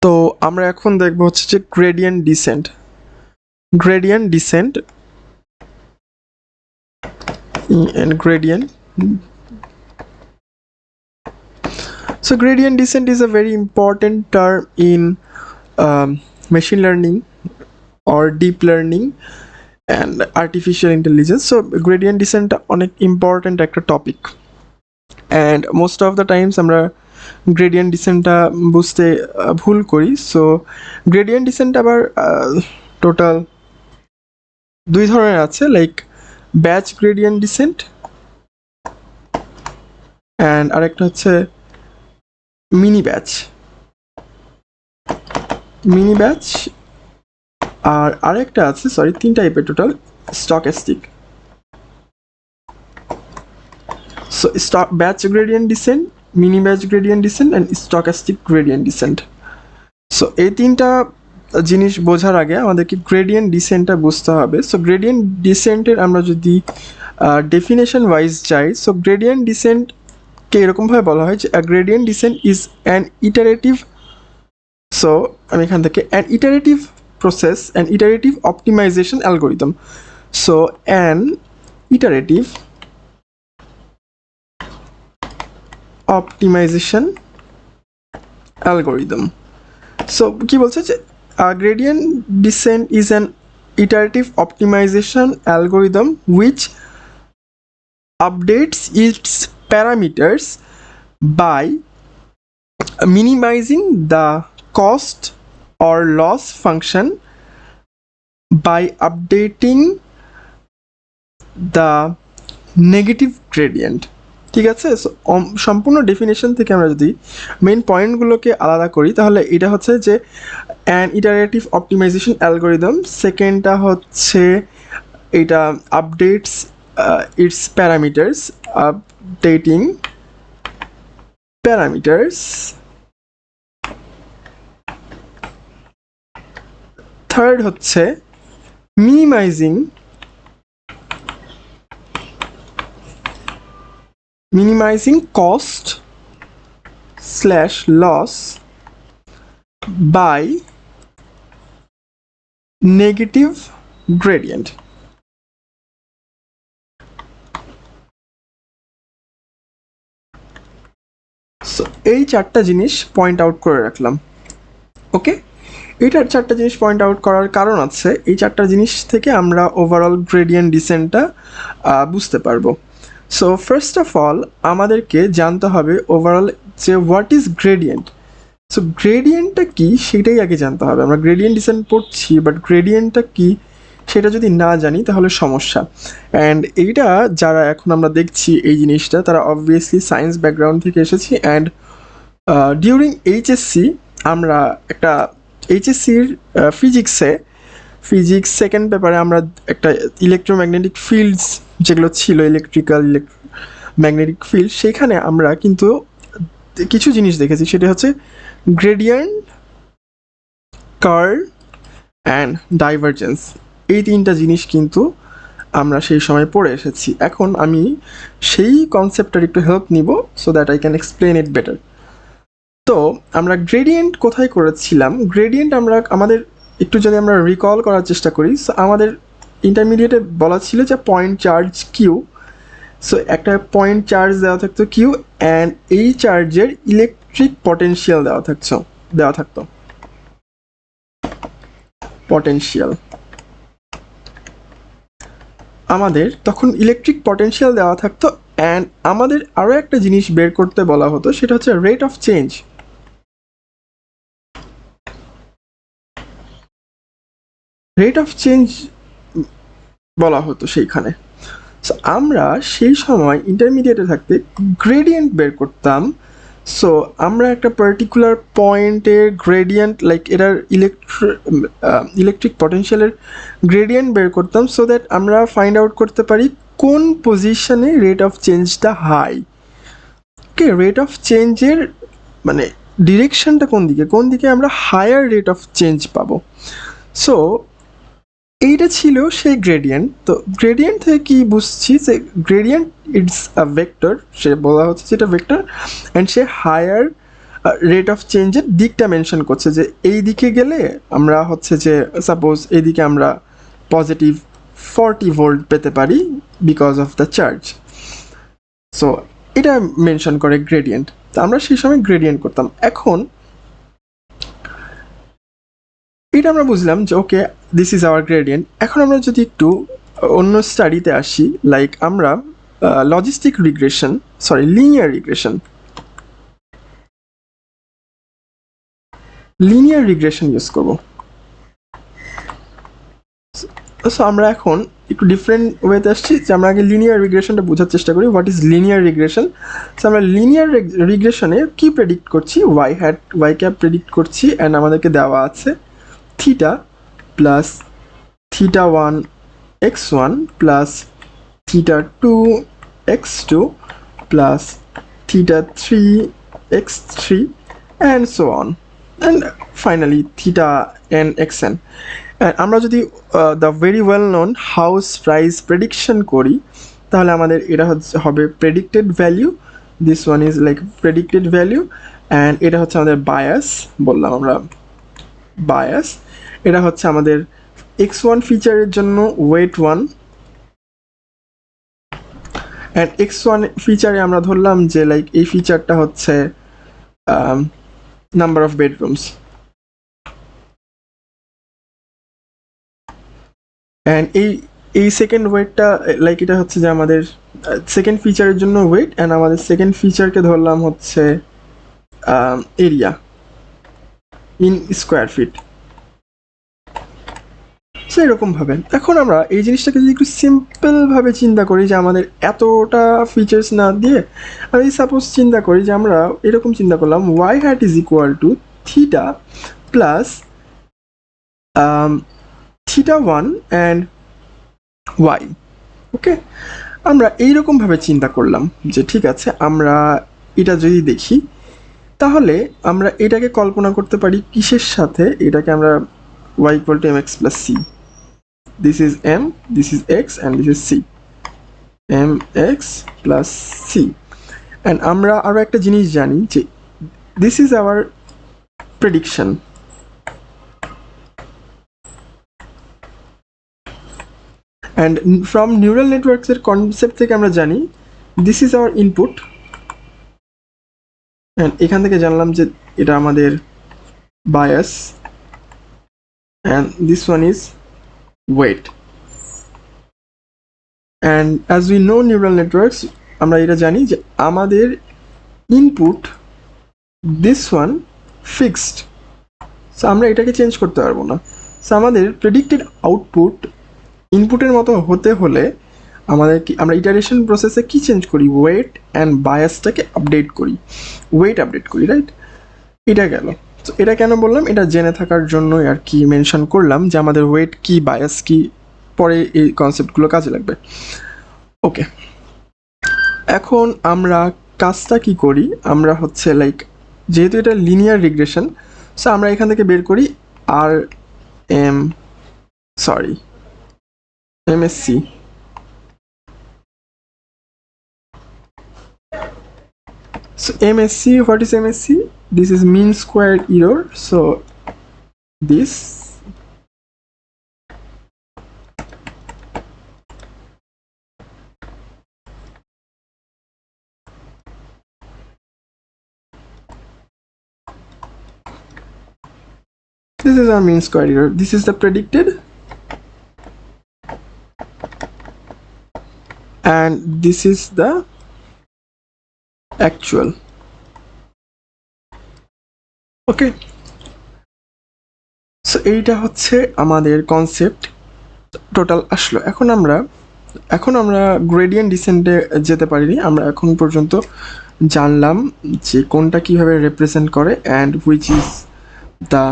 তো আমরা এখন দেখব হচ্ছে যে gradient descent and gradient. So gradient descent is a very important term in machine learning or deep learning and artificial intelligence. So gradient descent অনেক important একটা topic, and most of the times আমরা gradient descentটা বুঝতে ভুল করি. So gradient descent আবার total দুই ধরনের আছে, like batch gradient descent and আরেকটা হচ্ছে মিনি ব্যাচ আর আরেকটা আছে, সরি, তিন টাইপের total, stochastic. So batch gradient descent, mini batch gradient descent and stochastic gradient descent. So এই তিনটা জিনিস বোঝার আগে আমাদেরকে গ্রেডিয়েন্ট ডিসেন্টটা বুঝতে হবে. সো গ্রেডিয়েন্ট ডিসেন্টের আমরা যদি ডেফিনেশন ওয়াইজ যাই, সো গ্রেডিয়েন্ট ডিসেন্টকে এরকমভাবে বলা হয় যে gradient descent is an iterative. So আমি এখান থেকে an iterative process and iterative optimization algorithm. So an iterative optimization algorithm. So কি বলছে যে gradient descent is an iterative optimization algorithm which updates its parameters by minimizing the cost or loss function by updating the negative gradient. ঠিক আছে. So সম্পূর্ণ definition থেকে আমরা যদি main পয়েন্টগুলোকে আলাদা করি তাহলে এটা হচ্ছে যে অ্যান ইটারেটিভ অপটিমাইজেশন অ্যালগোরিদম. সেকেন্ডটা হচ্ছে এটা updates it's parameters, updating parameters. Third হচ্ছে minimizing cost / loss by negative gradient. So এই চারটা জিনিস পয়েন্ট আউট করে রাখলাম. ওকে, এইটার চারটা জিনিস পয়েন্ট আউট করার কারণ আছে. এই চারটা জিনিস থেকে আমরা ওভারঅল গ্রেডিয়েন্ট ডিসেন্টটা বুঝতে পারবো. সো ফার্স্ট অফ অল আমাদেরকে জানতে হবে ওভারঅল যে হোয়াট ইজ গ্রেডিয়েন্ট. সো গ্রেডিয়েন্টটা কী সেটাই আগে জানতে হবে. আমরা গ্রেডিয়েন্ট ডিসেন্ট পড়ছি, বাট গ্রেডিয়েন্টটা কী সেটা যদি না জানি তাহলে সমস্যা. অ্যান্ড এইটা যারা এখন আমরা দেখছি এই জিনিসটা, তারা অবভিয়াসলি সায়েন্স ব্যাকগ্রাউন্ড থেকে এসেছি. অ্যান্ড ডিউরিং এইচএসসি আমরা একটা এইচএসসির ফিজিক্স সেকেন্ড পেপারে আমরা একটা ইলেকট্রোম্যাগনেটিক ফিল্ডস যেগুলো ছিল, ম্যাগনেটিক ফিল্ড, সেখানে আমরা কিন্তু কিছু জিনিস দেখেছি. সেটা হচ্ছে গ্রেডিয়েন্ট, কার্ল অ্যান্ড ডাইভারজেন্স. এই তিনটা জিনিস কিন্তু আমরা সেই সময় পড়ে এসেছি. এখন আমি সেই কনসেপ্টটার একটু হেল্প নিব so that I can explain it better. তো আমরা গ্রেডিয়েন্ট কোথায় করেছিলাম? গ্রেডিয়েন্ট আমাদের একটু যদি আমরা রিকল করার চেষ্টা করি, সো আমাদের ইন্টারমিডিয়েটে বলা ছিল যে পয়েন্ট চার্জ কিউ. সো একটা পয়েন্ট চার্জ দেওয়া থাকতো কিউ, অ্যান্ড এই চার্জের ইলেকট্রিক পটেনশিয়াল দেওয়া থাকতো পটেনশিয়াল. আমাদের তখন ইলেকট্রিক পটেনশিয়াল দেওয়া থাকতো, অ্যান্ড আমাদের আরও একটা জিনিস বের করতে বলা হতো, সেটা হচ্ছে রেট অফ চেঞ্জ. বলা হতো সেইখানে. সো আমরা সেই সময় ইন্টারমিডিয়েটে থাকতে গ্রেডিয়েন্ট বের করতাম. সো আমরা একটা পার্টিকুলার পয়েন্টের গ্রেডিয়েন্ট, লাইক এটার ইলেকট্রিক পটেনশিয়ালের গ্রেডিয়েন্ট বের করতাম, সো দ্যাট আমরা ফাইন্ড আউট করতে পারি কোন পজিশনে রেট অফ চেঞ্জটা হাই. ওকে, রেট অফ চেঞ্জের মানে ডিরেকশনটা কোন দিকে আমরা হায়ার রেট অফ চেঞ্জ পাবো. সো এইটা ছিল সেই গ্রেডিয়েন্ট. তো গ্রেডিয়েন্ট থেকে কি বুঝছি যে গ্রেডিয়েন্ট ইটস আ ভেক্টর. সে বলা হচ্ছে যেটা ভেক্টর, অ্যান্ড সে হায়ার রেট অফ চেঞ্জের দিকটা মেনশন করছে যে এই দিকে গেলে আমরা হচ্ছে যে সাপোজ এইদিকে আমরা পজিটিভ 40 ভোল্ট পেতে পারি because of the charge. So এটা মেনশন করে গ্রেডিয়েন্ট। তো আমরা সেই সময় গ্রেডিয়েন্ট করতাম। এখন এটা আমরা বুঝলাম যে okay this is our gradient. এখন আমরা যদি একটু অন্য স্টাডিতে আসি, লাইক আমরা logistic regression, sorry linear regression use করব। সো আমরা এখন একটু ডিফারেন্ট ওয়েতে আসছি যে আমরা আগে লিনিয়ার রিগ্রেশনটা বোঝার চেষ্টা করি। What is linear regression? So আমরা লিনিয়ার রিগ্রেশনে কী প্রেডিক্ট করছি? ওয়াই ক্যাপ প্রেডিক্ট করছি, অ্যান্ড আমাদেরকে দেওয়া আছে theta plus theta 1 x1 plus theta 2 x2 plus theta 3 x3 and so on, and finally theta n xn. আমরা যদি the very well known house price prediction করি, তাহলে আমাদের এটা হবে predicted value. This one is like predicted value, and এটা হচ্ছে আমাদের বায়াস, বললাম আমরা বায়াস। এটা হচ্ছে আমাদের x1 ফিচারের জন্য ওয়েট 1, অ্যান্ড x1 ফিচারে আমরা ধরলাম যে লাইক এই ফিচারটা হচ্ছে নাম্বার অফ বেডরুমস, অ্যান্ড এই সেকেন্ড ওয়েটটা লাইক এটা হচ্ছে যে আমাদের সেকেন্ড ফিচারের জন্য ওয়েট, অ্যান্ড আমাদের সেকেন্ড ফিচারকে ধরলাম হচ্ছে area in square feet. So এরকমভাবে এখন আমরা এই জিনিসটাকে যদি একটু সিম্পলভাবে চিন্তা করি যে আমাদের এতটা ফিচার্স না দিয়ে আমি সাপোজ চিন্তা করি যে আমরা এরকম চিন্তা করলাম Y hat is equal to theta plus theta 1 and Y. Okay, আমরা এইরকমভাবে চিন্তা করলাম যে ঠিক আছে, আমরা এটা যদি দেখি তাহলে আমরা এটাকে কল্পনা করতে পারি কিসের সাথে? এটাকে আমরা y equal to mx plus c. This is m, this is x, and this is c. mx plus c. And আমরা আরো একটা জিনিস জানি যে this is our prediction. And from neural networks এর কনসেপ্ট থেকে আমরা জানি this is our input, and এখান থেকে জানলাম যে এটা আমাদের bias, and this one is weight. And as we know neural networks, আমরা এটা জানি যে আমাদের input this one fixed, so আমরা এটাকে চেঞ্জ করতে পারবো না। সো আমাদের প্রেডিক্টেড আউটপুট ইনপুটের মতো হতে হলে আমাদের কি, আমরা ইটারেশন প্রসেসে কি চেঞ্জ করি? ওয়েট অ্যান্ড বায়াসটাকে আপডেট করি, ওয়েট আপডেট করি, রাইট? এটা গেল। তো এটা কেন বললাম? এটা জেনে থাকার জন্যই আর কি মেনশন করলাম যে আমাদের ওয়েট কি, বায়াস কি, পরে এই কনসেপ্টগুলো কাজে লাগবে। ওকে, এখন আমরা কাজটা কি করি? আমরা হচ্ছে লাইক যেহেতু এটা লিনিয়ার রিগ্রেশন, সো আমরা এখান থেকে বের করি আর MSC. So MSC, what is MSC? This is mean squared error. So this is our mean squared error. This is the predicted, and this is the actual. Okay, so এইটা হচ্ছে আমাদের concept total আসলো। এখন আমরা gradient ডিসেন্টে যেতে পারিনি। আমরা এখন পর্যন্ত জানলাম যে কোনটা কিভাবে রিপ্রেজেন্ট করে and which is the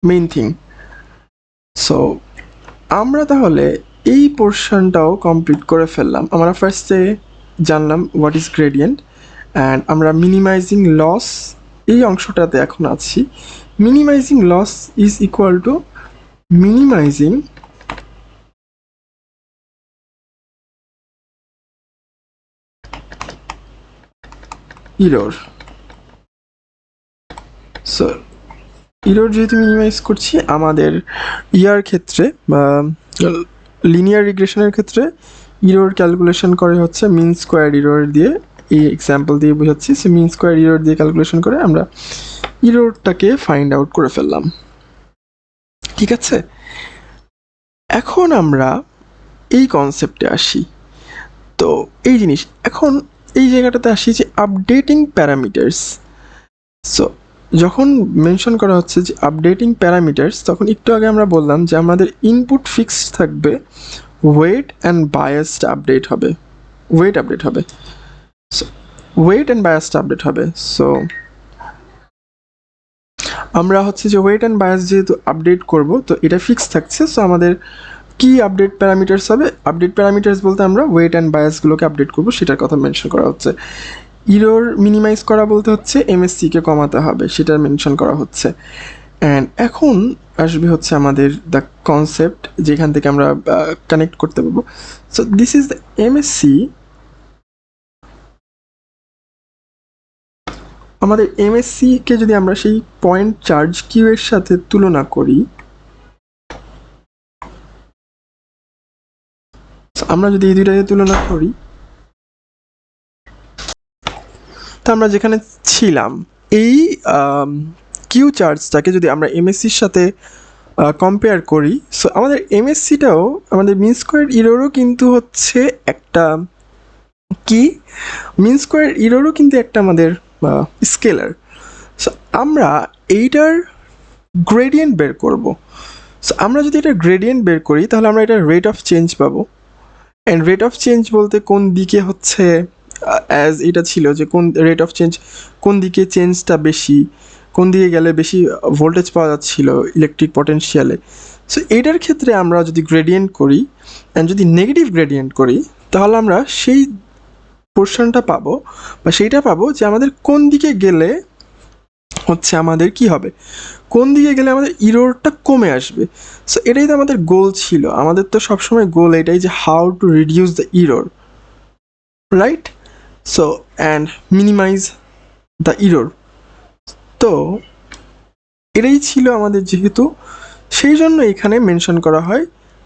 main thing. So আমরা তাহলে এই পোর্শনটাও কমপ্লিট করে ফেললাম। আমরা ফার্স্টে জানলাম হোয়াট ইজ গ্রেডিয়েন্ট, অ্যান্ড আমরা মিনিমাইজিং লস এই অংশটাতে এখন আছি। Minimizing loss is equal to minimizing error. So error যেহেতু মিনিমাইজ করছি, আমাদের ইয়ার ক্ষেত্রে লিনিয়ার রিগ্রেশনের ক্ষেত্রে ইরোর ক্যালকুলেশন করে হচ্ছে মিন স্কোয়ার ইরোর দিয়ে, এই এক্সাম্পল দিয়ে বোঝাচ্ছি। সে মিন স্কোয়ার ইরোর দিয়ে ক্যালকুলেশন করে আমরা ইরোরটাকে ফাইন্ড আউট করে ফেললাম, ঠিক আছে। এখন আমরা এই কনসেপ্টে আসি। তো এই জিনিস এখন এই জায়গাটাতে আসি যে আপডেটিং প্যারামিটার্স। সো যখন মেনশন করা হচ্ছে যে আপডেটিং প্যারামিটার্স, তখন একটু আগে আমরা বললাম যে আমাদের ইনপুট ফিক্সড থাকবে, ওয়েট অ্যান্ড বায়াসড আপডেট হবে, ওয়েট আপডেট হবে, so weight and biased update হবে। সো আমরা হচ্ছে যে ওয়েট অ্যান্ড বায়াস যেহেতু আপডেট করব, তো এটা ফিক্স থাকছে। সো আমাদের কি আপডেট প্যারামিটার্স হবে? আপডেট প্যারামিটার্স বলতে আমরা ওয়েট অ্যান্ড বায়াসগুলোকে আপডেট করব, সেটার কথা মেনশন করা হচ্ছে। ইরোর মিনিমাইজ করা বলতে হচ্ছে এমএসসিকে কমাতে হবে, সেটা মেনশন করা হচ্ছে। অ্যান্ড এখন আসবে হচ্ছে আমাদের দ্য কনসেপ্ট, যেখান থেকে আমরা কানেক্ট করতে পারবো। So this is the MSc. আমাদের এমএসসিকে যদি আমরা সেই পয়েন্ট চার্জ কিউ এর সাথে তুলনা করি, আমরা যদি এই দুইটাকে তুলনা করি, তো আমরা যেখানে ছিলাম এই কিউ চার্জটাকে যদি আমরা এমএসসির সাথে কম্পেয়ার করি, সো আমাদের এমএসসিটাও আমাদের মিন স্কোয়ার ইরোরও কিন্তু হচ্ছে একটা কি, মিন স্কোয়ার ইরোরও কিন্তু একটা আমাদের স্কেলার। সো আমরা এইটার গ্রেডিয়েন্ট বের করব। সো আমরা যদি এটা গ্রেডিয়েন্ট বের করি, তাহলে আমরা এটা রেট অফ চেঞ্জ পাবো। অ্যান্ড রেট অফ চেঞ্জ বলতে কোন দিকে হচ্ছে, অ্যাজ এটা ছিল যে কোন রেট অফ চেঞ্জ, কোন দিকে চেঞ্জটা বেশি, কোন দিকে গেলে বেশি ভোল্টেজ পাওয়া যাচ্ছিল ইলেকট্রিক পটেনশিয়ালে। সো এটার ক্ষেত্রে আমরা যদি গ্রেডিয়েন্ট করি অ্যান্ড যদি নেগেটিভ গ্রেডিয়েন্ট করি, তাহলে আমরা সেই পোর্শনটা পাবো বা সেইটা পাবো যে আমাদের কোন দিকে গেলে হচ্ছে আমাদের কি হবে, কোন দিকে গেলে আমাদের ইরোরটা কমে আসবে। সো এটাই তো আমাদের গোল ছিল, আমাদের তো সবসময় গোল এটাই যে how to reduce the error, right? So and minimize the error. তো এটাই ছিল আমাদের, যেহেতু সেই জন্য এখানে মেনশন করা হয়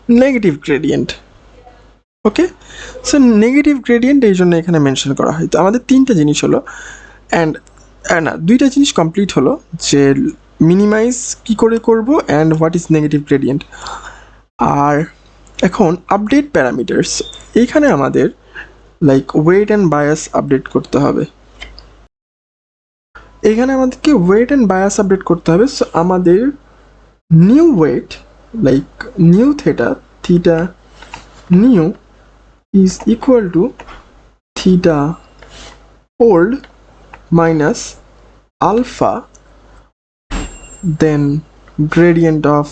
নেগেটিভ গ্রেডিয়েন্ট। ওকে, সো নেগেটিভ গ্রেডিয়েন্ট এই জন্য এখানে মেনশন করা হয়। তো আমাদের তিনটা জিনিস হলো, অ্যান্ড না দুইটা জিনিস কমপ্লিট হলো, যে মিনিমাইজ কী করে করব and what is negative gradient. আর এখন আপডেট প্যারামিটার্স, এইখানে আমাদের like weight and bias update করতে হবে। এখানে আমাদেরকে ওয়েট অ্যান্ড বায়াস আপডেট করতে হবে। সো আমাদের new weight like new theta new is equal to theta old minus alpha then gradient of,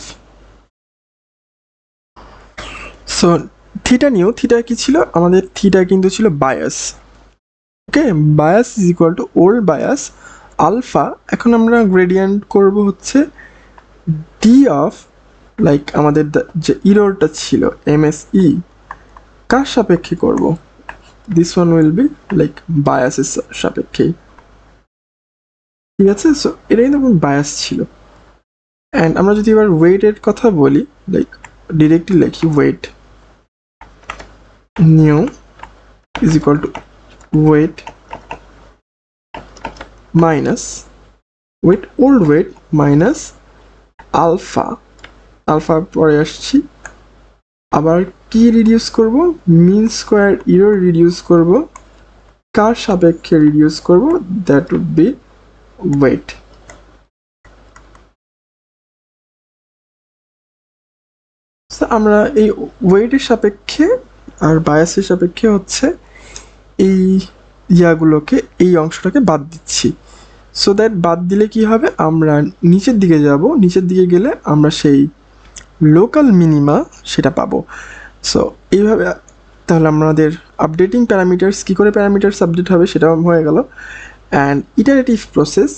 so theta new, theta কি ছিল আমাদের, theta কিন্তু ছিল bias। Okay, bias is equal to old bias alpha। এখন আমরা gradient করব হচ্ছে d of like আমাদের যে ইরোরটা ছিল MSE কার সাপেক্ষে করব, this one will be like bias এর সাপেক্ষে, ঠিক আছে। সো এটাই তো বায়াস ছিল। অ্যান্ড আমরা যদি এবার ওয়েটের কথা বলি, লাইক ডিরেক্টলি লিখি weight new is equal to weight minus weight old weight minus alpha, alpha পরে আসছি, আবার কি রিডিউস করব, মিন স্কোয়ার ইরোর রিডিউস করব, কার সাপেক্ষে রিডিউস করব, দ্যাট উড বি ওয়েট। আমরা এই ওয়েটের সাপেক্ষে আর বায়াসের সাপেক্ষে হচ্ছে এই ইয়াগুলোকে, এই অংশটাকে বাদ দিচ্ছি। সো দ্যাট বাদ দিলে কি হবে, আমরা নিচের দিকে যাব, নিচের দিকে গেলে আমরা সেই লোকাল মিনিমা সেটা পাবো। সো এইভাবে তাহলে আমাদের আপডেটিং প্যারামিটার্স, কী করে প্যারামিটার্স আপডেট হবে সেটাও হয়ে গেল। অ্যান্ড ইটারেটিভ প্রসেস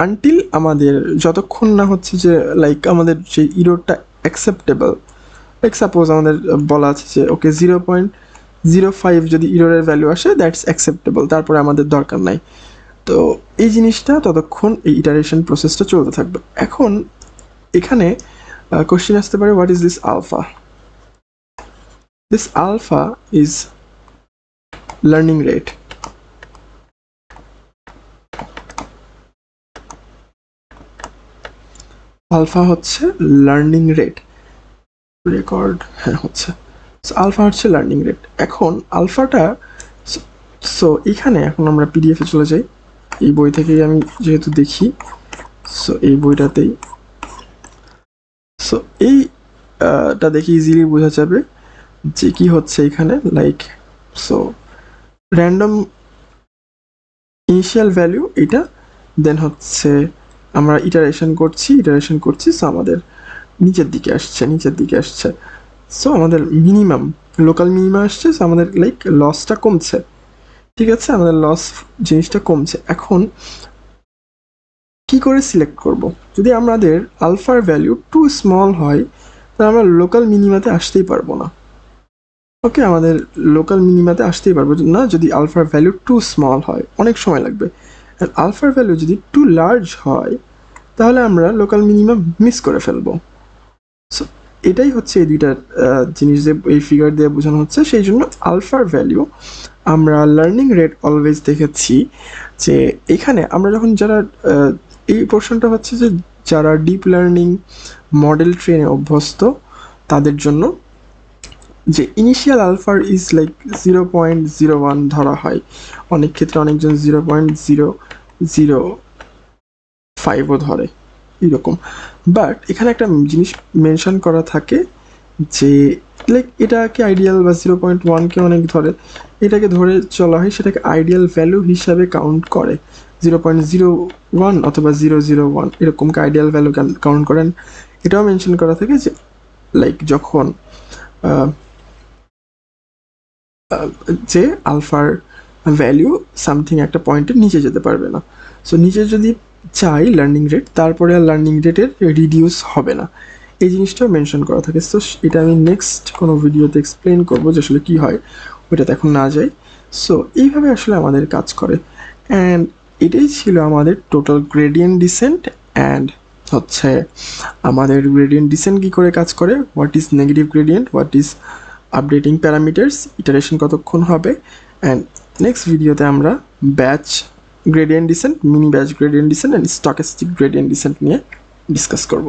আনটিল আমাদের যতক্ষণ না হচ্ছে যে লাইক আমাদের যে ইরোরটা অ্যাকসেপ্টেবল, লাইক সাপোজ আমাদের বলা আছে যে ওকে 0.05 যদি ইরোরের ভ্যালু আসে দ্যাটস অ্যাকসেপ্টেবল, তারপরে আমাদের দরকার নাই। তো এই জিনিসটা ততক্ষণ এই ইটারেশন প্রসেসটা চলতে থাকবে। এখন এখানে কোশ্চেন আসতে পারে, what is this alpha? This alpha is learning rate. Alpha হচ্ছে লার্নিং রেট। রেকর্ড হ্যাঁ হচ্ছে। আলফা হচ্ছে লার্নিং রেট। এখন আলফাটা, সো এখানে এখন আমরা পিডিএফে চলে যাই। এই বই থেকেই আমি যেহেতু দেখি, সো এই বইটাতেই, সো এইটা দেখে ইজিলি বোঝা যাবে যে কি হচ্ছে এখানে। Like so random initial value এটা, দেন হচ্ছে আমরা ইটারেশন করছি, সো আমাদের নিচের দিকে আসছে, সো আমাদের মিনিমাম লোকাল মিনিমাম আসছে, সো আমাদের লাইক লসটা কমছে। ঠিক আছে, আমাদের লস জিনিসটা কমছে। এখন কি করে সিলেক্ট করব? যদি আমাদের আলফার ভ্যালু টু স্মল হয় তাহলে আমরা লোকাল মিনিমাতে আসতেই পারবো না। ওকে, আমাদের লোকাল মিনিমাতে আসতেই পারবো না যদি আলফার ভ্যালু টু স্মল হয়, অনেক সময় লাগবে। আর আলফার ভ্যালু যদি টু লার্জ হয় তাহলে আমরা লোকাল মিনিমাম মিস করে ফেলবো। সো এটাই হচ্ছে এই দুইটা জিনিস যে এই ফিগার দিয়ে বোঝানো হচ্ছে। সেই জন্য আলফার ভ্যালু আমরা লার্নিং রেট অলওয়েজ দেখেছি যে এখানে আমরা যখন যারা এই পোর্শনটা হচ্ছে যে যারা ডিপ লার্নিং মডেল ট্রেনে অভ্যস্ত তাদের জন্য, যে ইনিশিয়াল আলফার ইজ লাইক 0.01 ধরা হয়, অনেক ক্ষেত্রে অনেকজন 0.005ও ধরে এরকম। বাট এখানে একটা জিনিস মেনশন করা থাকে যে লাইক এটাকে আইডিয়াল বা 0.1কে অনেক ধরে, এটাকে ধরে চলা হয়, সেটাকে আইডিয়াল ভ্যালু হিসাবে কাউন্ট করে। 0.01 অথবা 001 এরকমকে আইডিয়াল ভ্যালু কাউন্ট করেন। এটাও মেনশন করা থাকে যে লাইক যখন যে আলফার ভ্যালু সামথিং একটা পয়েন্টের নিচে যেতে পারবে না। সো নিচে যদি চাই লার্নিং রেট, তারপরে আর লার্নিং রেটের রিডিউস হবে না, এই জিনিসটাও মেনশন করা থাকে। সো এটা আমি নেক্সট কোনো ভিডিওতে এক্সপ্লেন করবো যে আসলে কী হয়, ওইটাতে এখন না যাই। সো এইভাবে আসলে আমাদের কাজ করে। অ্যান্ড এটাই ছিল আমাদের টোটাল গ্রেডিয়েন্ট ডিসেন্ট। অ্যান্ড হচ্ছে আমাদের গ্রেডিয়েন্ট ডিসেন্ট কী করে কাজ করে, what is negative gradient, what is updating parameters, iteration কতক্ষণ হবে। অ্যান্ড নেক্সট ভিডিওতে আমরা batch gradient descent, mini batch gradient descent and stochastic gradient descent নিয়ে ডিসকাস করব।